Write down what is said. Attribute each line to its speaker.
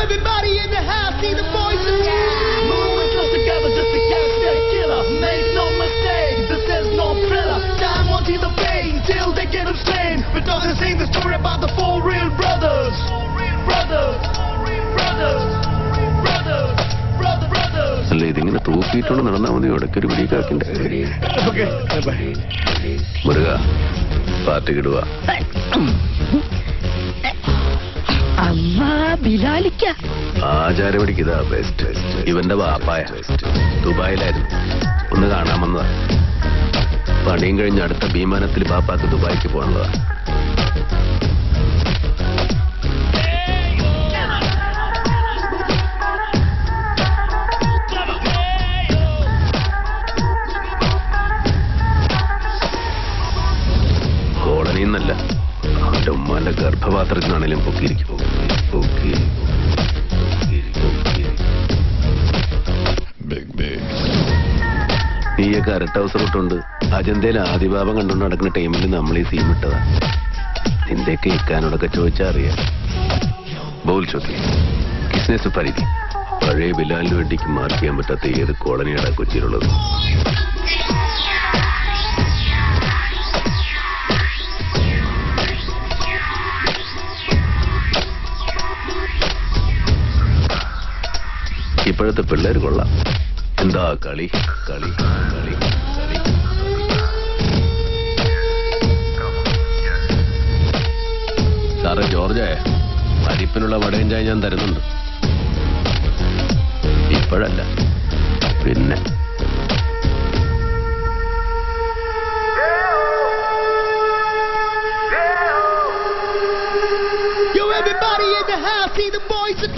Speaker 1: everybody in the house, see the boys in the
Speaker 2: Moving close together just to catch that killer. Make no mistake, this is no thriller. Time won't heal the pain till they get him slain. But doesn't sing the story about the four real brothers. Brothers, brothers, brothers, brothers.
Speaker 3: അല്ല ഇതിങ്ങനെ തൂക്കിയിട്ടോണ്ട് നടന്നാൽ മതി. ഇടയ്ക്കൊരു പിടിക്കാക്കിന്റെ Muruga party കിടുക. ആചാരപടിക്കിതാ best. ഇവന്റെ വാപ്പായ ദുബായിലായിരുന്നു, ഒന്ന് കാണാമെന്നതാ. പണിയും കഴിഞ്ഞ് അടുത്ത വിമാനത്തിൽ ബാപ്പാക്ക് ദുബായിക്ക് പോകണതാ. കോളനിന്നല്ല, അവന്റെ ഉമ്മാന്റെ ഗർഭപാത്രത്തിനാണേലും പൊക്കിയിരിക്കും. നീയൊക്കെ അരട്ട അവസരം ഇട്ടുണ്ട്. അജന്തയിൽ ആദിഭാവം കണ്ടുകൊണ്ട് നടക്കുന്ന ടൈമിൽ നമ്മൾ ഈ സീം ഇട്ടതാ. നിന്റെയൊക്കെ ഇക്കാനോടൊക്കെ ചോദിച്ചാൽ അറിയാം. ബോൾ ചോക്കി കിസ്നെ സുപ്പരിധി പഴയ ബിലാലിന് വേണ്ടിക്ക് മാർക്ക് ചെയ്യാൻ പറ്റാത്ത ഏത് കോളനിയാണ് കൊച്ചിയിലുള്ളത്? ഇപ്പോഴത്തെ പിള്ളേർ കൊള്ളാം. എന്താ കളി കളി കളി കളി. സാറേ ജോർജേ, അരിപ്പിനുള്ള വടയും ചായ ഞാൻ തരുന്നുണ്ട്. ഇപ്പോഴല്ല, പിന്നെ.
Speaker 1: Yo, everybody in the house, see the boys in